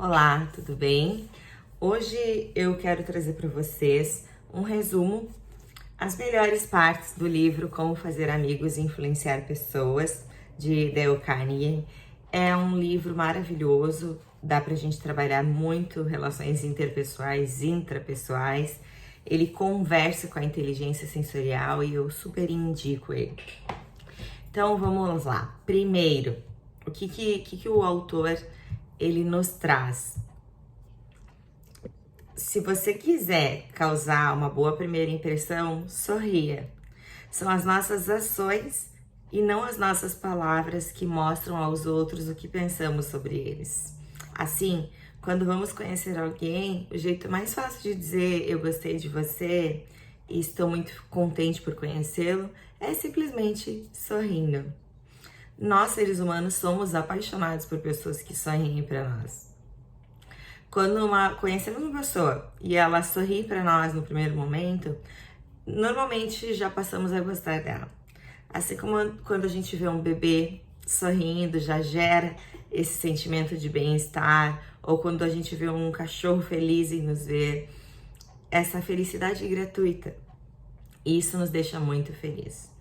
Olá, tudo bem? Hoje eu quero trazer para vocês um resumo, as melhores partes do livro Como Fazer Amigos e Influenciar Pessoas, de Dale Carnegie. É um livro maravilhoso, dá pra gente trabalhar muito relações interpessoais, intrapessoais. Ele conversa com a inteligência sensorial e eu super indico ele. Então vamos lá. Primeiro, o que o autor ele nos traz? Se você quiser causar uma boa primeira impressão, sorria. São as nossas ações e não as nossas palavras que mostram aos outros o que pensamos sobre eles. Assim, quando vamos conhecer alguém, o jeito mais fácil de dizer eu gostei de você e estou muito contente por conhecê-lo é simplesmente sorrindo. Nós, seres humanos, somos apaixonados por pessoas que sorriem para nós. Quando conhecemos uma pessoa e ela sorri para nós no primeiro momento, normalmente já passamos a gostar dela. Assim como quando a gente vê um bebê sorrindo, já gera esse sentimento de bem-estar, ou quando a gente vê um cachorro feliz em nos ver, essa felicidade gratuita. Isso nos deixa muito felizes.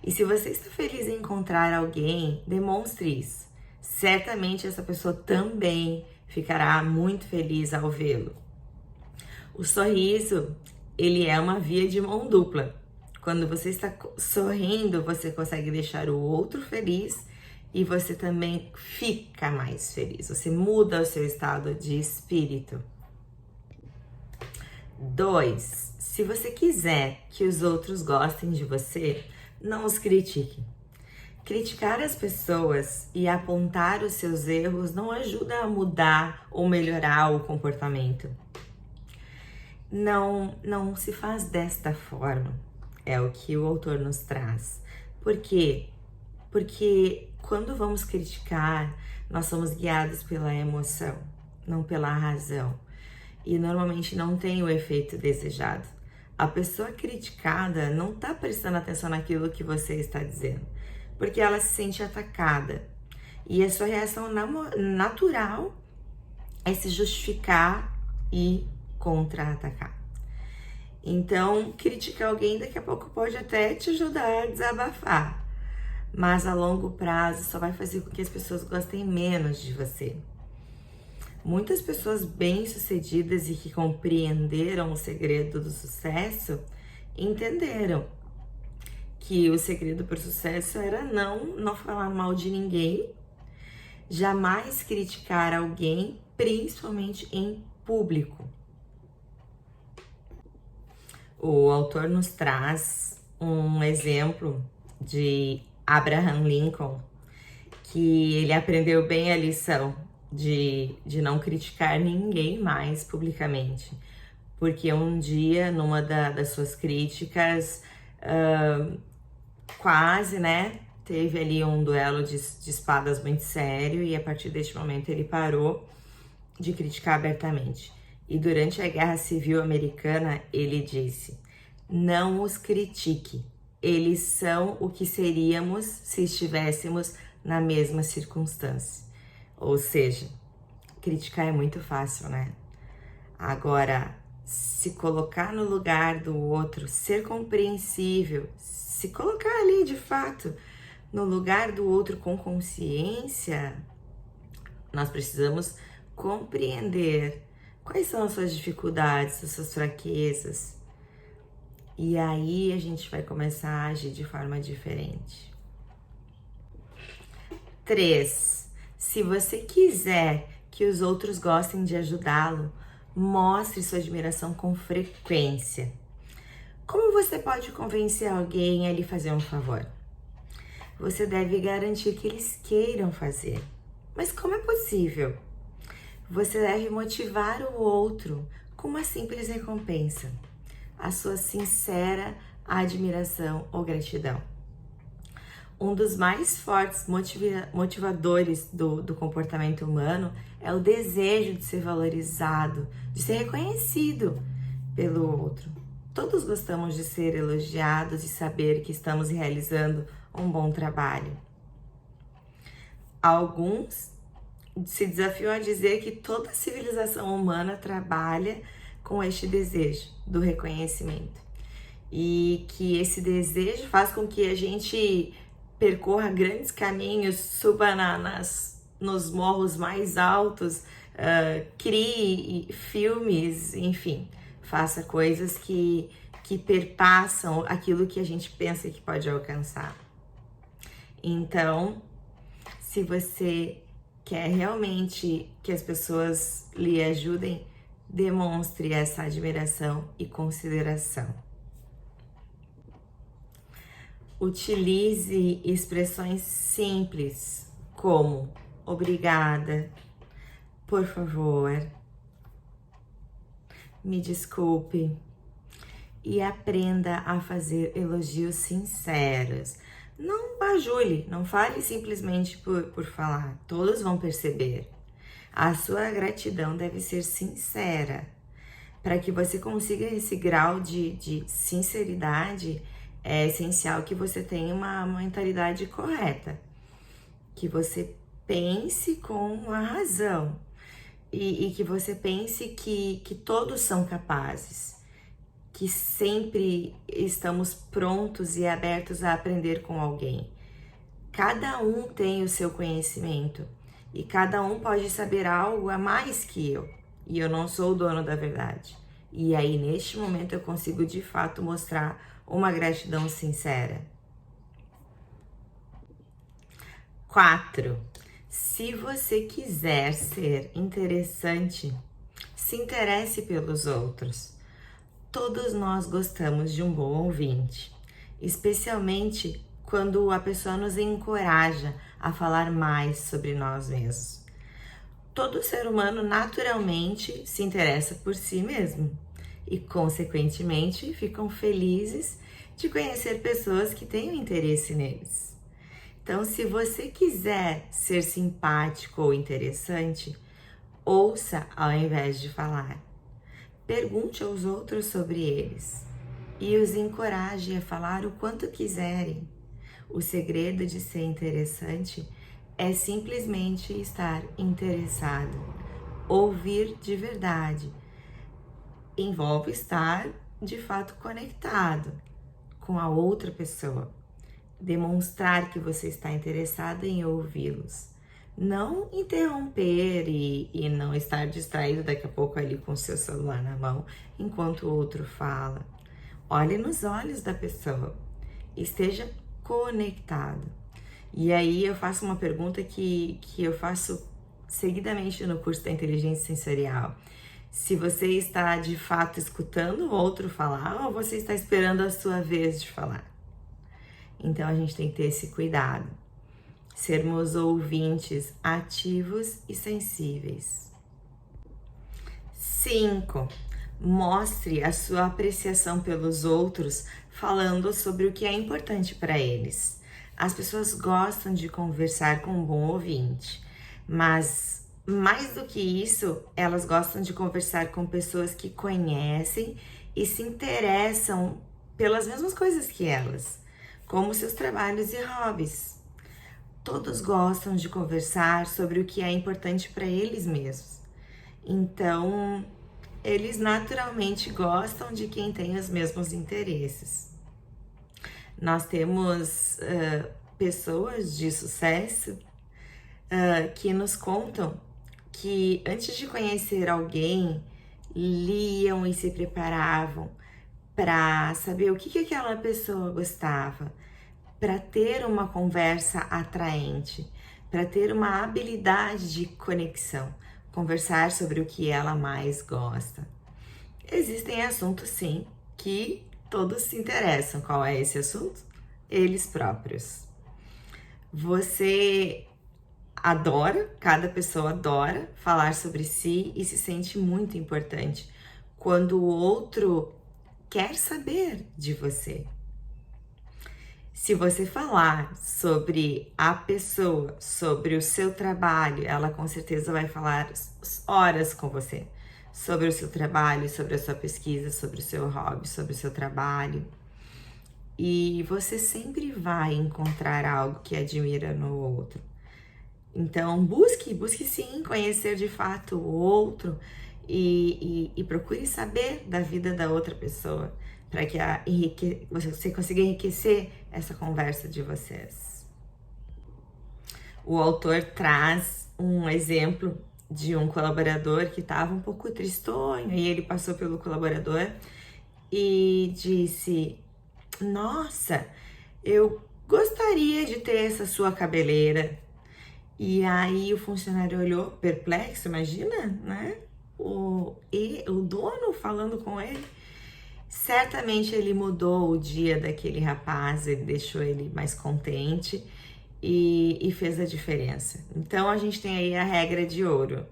E se você está feliz em encontrar alguém, demonstre isso. Certamente essa pessoa também ficará muito feliz ao vê-lo. O sorriso, ele é uma via de mão dupla. Quando você está sorrindo, você consegue deixar o outro feliz e você também fica mais feliz. Você muda o seu estado de espírito. 2. Se você quiser que os outros gostem de você, não os critique. Criticar as pessoas e apontar os seus erros não ajuda a mudar ou melhorar o comportamento. Não se faz desta forma, é o que o autor nos traz. Por quê? Porque quando vamos criticar, nós somos guiados pela emoção, não pela razão. E normalmente não tem o efeito desejado. A pessoa criticada não está prestando atenção naquilo que você está dizendo, porque ela se sente atacada. E a sua reação natural é se justificar e contra-atacar. Então, criticar alguém daqui a pouco pode até te ajudar a desabafar, mas a longo prazo só vai fazer com que as pessoas gostem menos de você. Muitas pessoas bem-sucedidas e que compreenderam o segredo do sucesso entenderam que o segredo para o sucesso era não falar mal de ninguém, jamais criticar alguém, principalmente em público. O autor nos traz um exemplo de Abraham Lincoln, que ele aprendeu bem a lição de não criticar ninguém mais publicamente, porque um dia, numa das suas críticas, quase, teve ali um duelo de espadas muito sério e a partir deste momento ele parou de criticar abertamente. E durante a Guerra Civil Americana, ele disse: não os critique, eles são o que seríamos se estivéssemos na mesma circunstância. Ou seja, criticar é muito fácil, né? Agora, se colocar no lugar do outro, ser compreensível, se colocar ali de fato no lugar do outro com consciência, nós precisamos compreender quais são as suas dificuldades, as suas fraquezas. E aí a gente vai começar a agir de forma diferente. 3. Se você quiser que os outros gostem de ajudá-lo, mostre sua admiração com frequência. Como você pode convencer alguém a lhe fazer um favor? Você deve garantir que eles queiram fazer. Mas como é possível? Você deve motivar o outro com uma simples recompensa, a sua sincera admiração ou gratidão. Um dos mais fortes motivadores do comportamento humano é o desejo de ser valorizado, de ser reconhecido pelo outro. Todos gostamos de ser elogiados e saber que estamos realizando um bom trabalho. Alguns se desafiam a dizer que toda civilização humana trabalha com este desejo do reconhecimento. E que esse desejo faz com que a gente percorra grandes caminhos, suba nos morros mais altos, crie filmes, enfim, faça coisas que perpassam aquilo que a gente pensa que pode alcançar. Então, se você quer realmente que as pessoas lhe ajudem, demonstre essa admiração e consideração. Utilize expressões simples como obrigada, por favor, me desculpe, e aprenda a fazer elogios sinceros. Não bajule, não fale simplesmente por falar, todos vão perceber. A sua gratidão deve ser sincera. Para que você consiga esse grau de sinceridade, é essencial que você tenha uma mentalidade correta, que você pense com a razão e que você pense que todos são capazes, que sempre estamos prontos e abertos a aprender com alguém. Cada um tem o seu conhecimento e cada um pode saber algo a mais que eu, e eu não sou o dono da verdade. E aí, neste momento, eu consigo de fato mostrar uma gratidão sincera. 4. Se você quiser ser interessante, se interesse pelos outros. Todos nós gostamos de um bom ouvinte, especialmente quando a pessoa nos encoraja a falar mais sobre nós mesmos. Todo ser humano naturalmente se interessa por si mesmo e, consequentemente, ficam felizes de conhecer pessoas que tenham interesse neles. Então, se você quiser ser simpático ou interessante, ouça ao invés de falar. Pergunte aos outros sobre eles e os encoraje a falar o quanto quiserem. O segredo de ser interessante é simplesmente estar interessado. Ouvir de verdade envolve estar de fato conectado com a outra pessoa. Demonstrar que você está interessado em ouvi-los. Não interromper e não estar distraído daqui a pouco ali com o seu celular na mão enquanto o outro fala. Olhe nos olhos da pessoa. Esteja conectado. E aí eu faço uma pergunta que eu faço seguidamente no curso da inteligência sensorial. Se você está de fato escutando o outro falar ou você está esperando a sua vez de falar. Então a gente tem que ter esse cuidado. Sermos ouvintes ativos e sensíveis. 5. Mostre a sua apreciação pelos outros falando sobre o que é importante para eles. As pessoas gostam de conversar com um bom ouvinte, mas mais do que isso, elas gostam de conversar com pessoas que conhecem e se interessam pelas mesmas coisas que elas, como seus trabalhos e hobbies. Todos gostam de conversar sobre o que é importante para eles mesmos. Então, eles naturalmente gostam de quem tem os mesmos interesses. Nós temos pessoas de sucesso que nos contam que antes de conhecer alguém, liam e se preparavam para saber o que aquela pessoa gostava, para ter uma conversa atraente, para ter uma habilidade de conexão, conversar sobre o que ela mais gosta. Existem assuntos, sim, que todos se interessam. Qual é esse assunto? Eles próprios. Você adora, cada pessoa adora falar sobre si e se sente muito importante quando o outro quer saber de você. Se você falar sobre a pessoa, sobre o seu trabalho, ela com certeza vai falar horas com você sobre o seu trabalho, sobre a sua pesquisa, sobre o seu hobby, sobre o seu trabalho. E você sempre vai encontrar algo que admira no outro. Então, busque sim conhecer de fato o outro e procure saber da vida da outra pessoa, para que você consiga enriquecer essa conversa de vocês. O autor traz um exemplo de um colaborador que estava um pouco tristonho e ele passou pelo colaborador e disse: Nossa, eu gostaria de ter essa sua cabeleira. E aí o funcionário olhou perplexo, imagina, né? O dono falando com ele. Certamente ele mudou o dia daquele rapaz, ele deixou ele mais contente e fez a diferença. Então a gente tem aí a regra de ouro.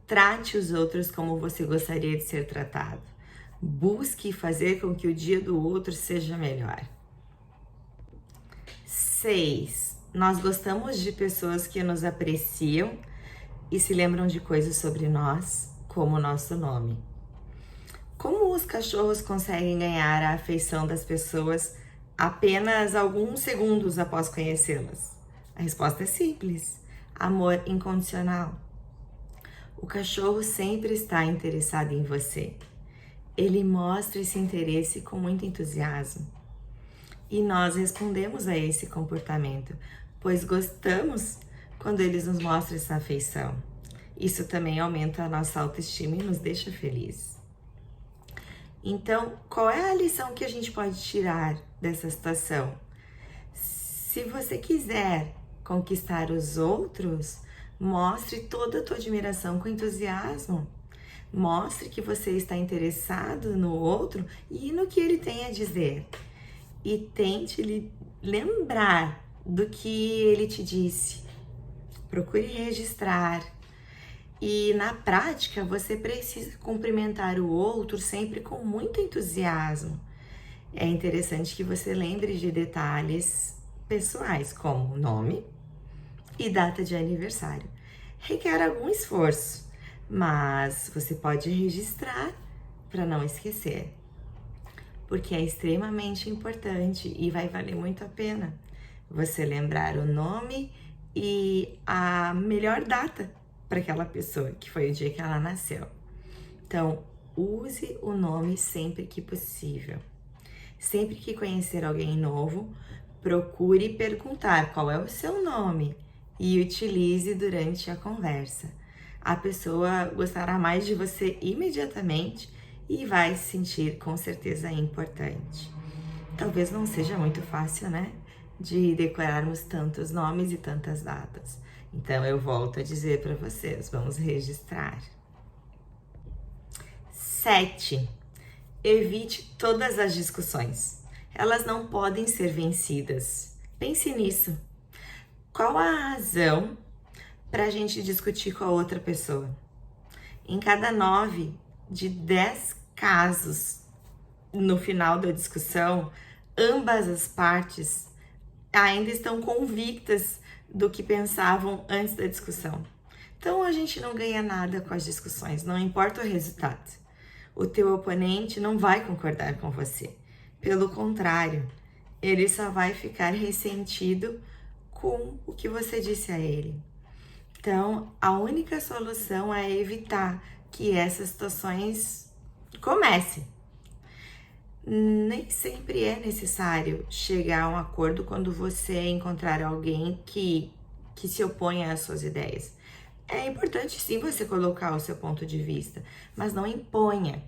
Trate os outros como você gostaria de ser tratado. Busque fazer com que o dia do outro seja melhor. 6. Nós gostamos de pessoas que nos apreciam e se lembram de coisas sobre nós, como o nosso nome. Como os cachorros conseguem ganhar a afeição das pessoas apenas alguns segundos após conhecê-las? A resposta é simples: amor incondicional. O cachorro sempre está interessado em você. Ele mostra esse interesse com muito entusiasmo. E nós respondemos a esse comportamento, pois gostamos quando eles nos mostram essa afeição. Isso também aumenta a nossa autoestima e nos deixa felizes. Então, qual é a lição que a gente pode tirar dessa situação? Se você quiser conquistar os outros, mostre toda a tua admiração com entusiasmo. Mostre que você está interessado no outro e no que ele tem a dizer. E tente lhe lembrar do que ele te disse. Procure registrar. E na prática, você precisa cumprimentar o outro sempre com muito entusiasmo. É interessante que você lembre de detalhes pessoais, como nome e data de aniversário. Requer algum esforço, mas você pode registrar para não esquecer, porque é extremamente importante e vai valer muito a pena você lembrar o nome e a melhor data para aquela pessoa, que foi o dia que ela nasceu. Então, use o nome sempre que possível. Sempre que conhecer alguém novo, procure perguntar qual é o seu nome e utilize durante a conversa. A pessoa gostará mais de você imediatamente e vai se sentir com certeza importante. Talvez não seja muito fácil, né? De decorarmos tantos nomes e tantas datas. Então eu volto a dizer para vocês, vamos registrar. 7. Evite todas as discussões. Elas não podem ser vencidas. Pense nisso. Qual a razão para a gente discutir com a outra pessoa? Em cada 9 de 10 casos, no final da discussão, ambas as partes ainda estão convictas do que pensavam antes da discussão. Então a gente não ganha nada com as discussões, não importa o resultado. O teu oponente não vai concordar com você. Pelo contrário, ele só vai ficar ressentido com o que você disse a ele. Então, a única solução é evitar que essas situações comecem. Nem sempre é necessário chegar a um acordo quando você encontrar alguém que se oponha às suas ideias. É importante sim você colocar o seu ponto de vista, mas não imponha.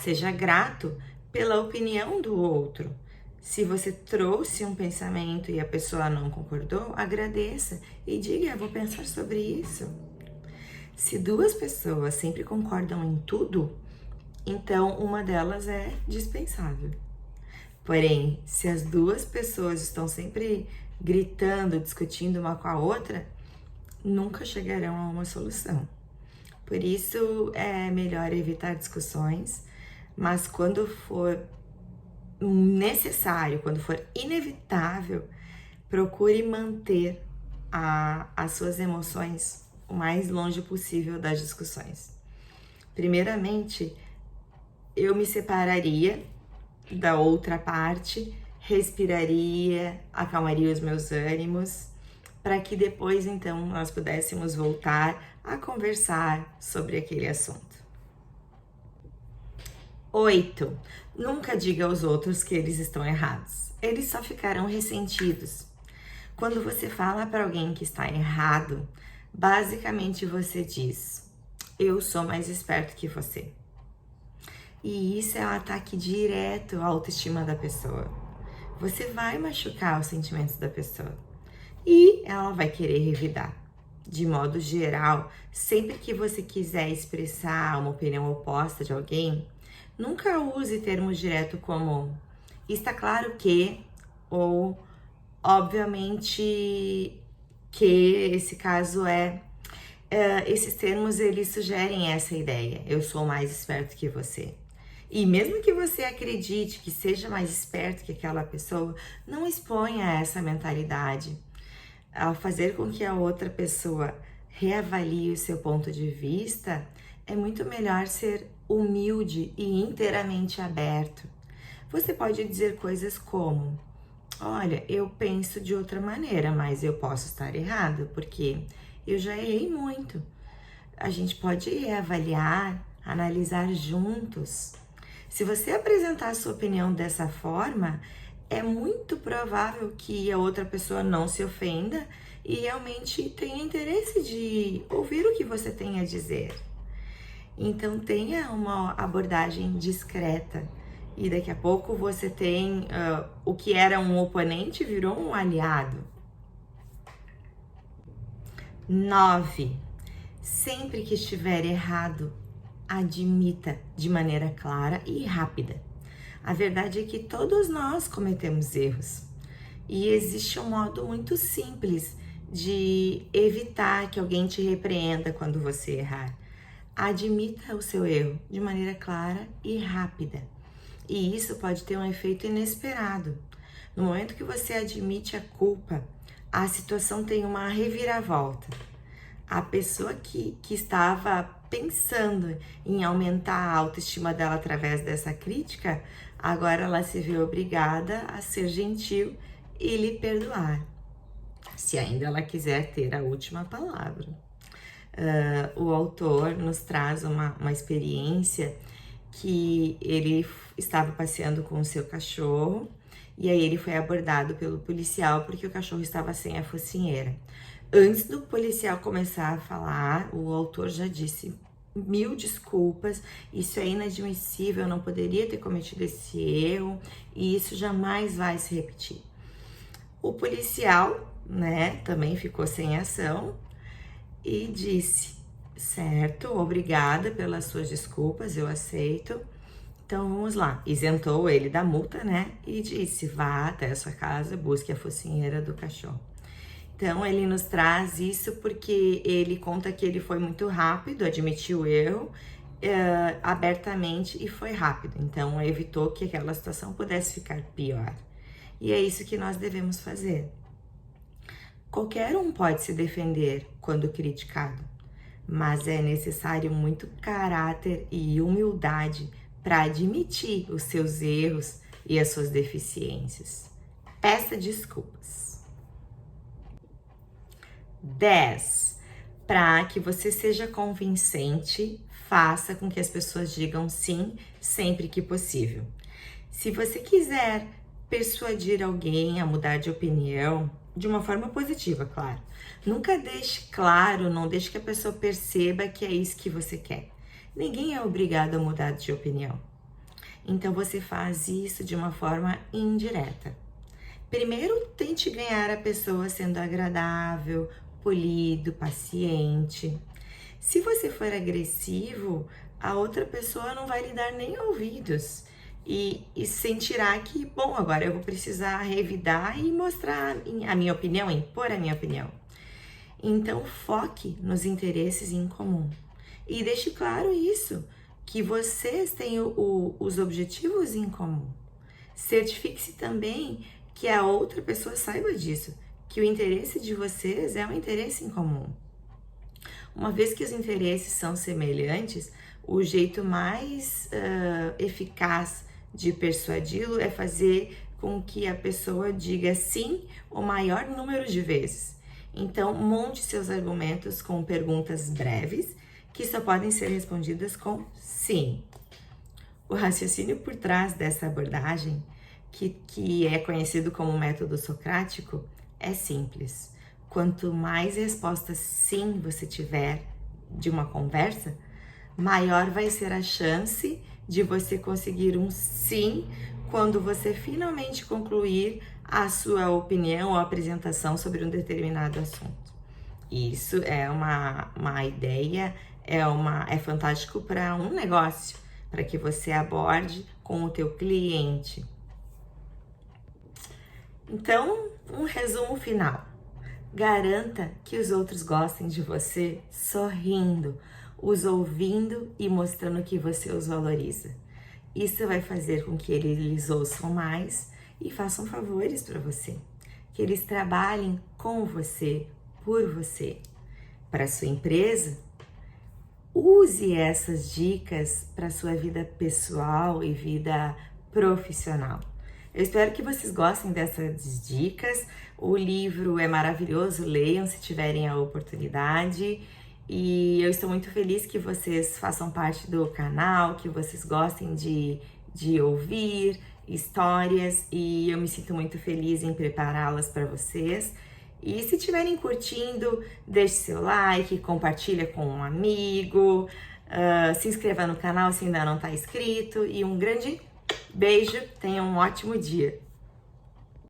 Seja grato pela opinião do outro. Se você trouxe um pensamento e a pessoa não concordou, agradeça e diga: vou pensar sobre isso. Se duas pessoas sempre concordam em tudo, então uma delas é dispensável. Porém, se as duas pessoas estão sempre gritando, discutindo uma com a outra, nunca chegarão a uma solução. Por isso é melhor evitar discussões, mas quando for necessário, quando for inevitável, procure manter as suas emoções o mais longe possível das discussões. Primeiramente, eu me separaria da outra parte, respiraria, acalmaria os meus ânimos, para que depois então nós pudéssemos voltar a conversar sobre aquele assunto. 8. Nunca diga aos outros que eles estão errados. Eles só ficarão ressentidos. Quando você fala para alguém que está errado, basicamente você diz: eu sou mais esperto que você. E isso é um ataque direto à autoestima da pessoa. Você vai machucar os sentimentos da pessoa e ela vai querer revidar. De modo geral, sempre que você quiser expressar uma opinião oposta de alguém, nunca use termos diretos como está claro que, ou obviamente que esse caso esses termos eles sugerem essa ideia, eu sou mais esperto que você. E mesmo que você acredite que seja mais esperto que aquela pessoa, não exponha essa mentalidade. Ao fazer com que a outra pessoa reavalie o seu ponto de vista, é muito melhor ser humilde e inteiramente aberto. Você pode dizer coisas como: olha, eu penso de outra maneira, mas eu posso estar errado, porque eu já errei muito. A gente pode reavaliar, analisar juntos. Se você apresentar a sua opinião dessa forma, é muito provável que a outra pessoa não se ofenda e realmente tenha interesse de ouvir o que você tem a dizer. Então tenha uma abordagem discreta e daqui a pouco você tem o que era um oponente virou um aliado. 9. Sempre que estiver errado, admita de maneira clara e rápida. A verdade é que todos nós cometemos erros e existe um modo muito simples de evitar que alguém te repreenda quando você errar. Admita o seu erro de maneira clara e rápida. E isso pode ter um efeito inesperado. No momento que você admite a culpa, a situação tem uma reviravolta. A pessoa que estava pensando em aumentar a autoestima dela através dessa crítica, agora ela se vê obrigada a ser gentil e lhe perdoar, se ainda ela quiser ter a última palavra. O autor nos traz uma experiência que ele estava passeando com o seu cachorro e aí ele foi abordado pelo policial porque o cachorro estava sem a focinheira. Antes do policial começar a falar, o autor já disse: 1000 desculpas, isso é inadmissível, eu não poderia ter cometido esse erro e isso jamais vai se repetir. O policial, também ficou sem ação e disse: certo, obrigada pelas suas desculpas, eu aceito. Então vamos lá, isentou ele da multa, e disse: vá até a sua casa, busque a focinheira do cachorro. Então ele nos traz isso porque ele conta que ele foi muito rápido, admitiu o erro abertamente e foi rápido. Então evitou que aquela situação pudesse ficar pior. E é isso que nós devemos fazer. Qualquer um pode se defender quando criticado, mas é necessário muito caráter e humildade para admitir os seus erros e as suas deficiências. Peça desculpas. 10. Para que você seja convincente, faça com que as pessoas digam sim sempre que possível. Se você quiser persuadir alguém a mudar de opinião, de uma forma positiva, claro, nunca deixe claro, não deixe que a pessoa perceba que é isso que você quer. Ninguém é obrigado a mudar de opinião. Então você faz isso de uma forma indireta. Primeiro, tente ganhar a pessoa sendo agradável, polido, paciente. Se você for agressivo, a outra pessoa não vai lhe dar nem ouvidos e sentirá que, bom, agora eu vou precisar revidar e mostrar a minha opinião, impor a minha opinião. Então, foque nos interesses em comum e deixe claro isso, que vocês têm os objetivos em comum. Certifique-se também que a outra pessoa saiba disso, que o interesse de vocês é um interesse em comum. Uma vez que os interesses são semelhantes, o jeito mais eficaz de persuadi-lo é fazer com que a pessoa diga sim o maior número de vezes. Então, monte seus argumentos com perguntas breves que só podem ser respondidas com sim. O raciocínio por trás dessa abordagem, que é conhecido como método socrático, é simples. Quanto mais respostas sim você tiver de uma conversa, maior vai ser a chance de você conseguir um sim quando você finalmente concluir a sua opinião ou apresentação sobre um determinado assunto. Isso é uma ideia, é fantástico para um negócio, para que você aborde com o teu cliente. Então, um resumo final. Garanta que os outros gostem de você sorrindo, os ouvindo e mostrando que você os valoriza. Isso vai fazer com que eles ouçam mais e façam favores para você. Que eles trabalhem com você, por você. Para sua empresa, use essas dicas para sua vida pessoal e vida profissional. Eu espero que vocês gostem dessas dicas. O livro é maravilhoso, leiam se tiverem a oportunidade. E eu estou muito feliz que vocês façam parte do canal, que vocês gostem de ouvir histórias, e eu me sinto muito feliz em prepará-las para vocês. E se estiverem curtindo, deixe seu like, compartilha com um amigo, se inscreva no canal se ainda não está inscrito, e um grande beijo, tenha um ótimo dia!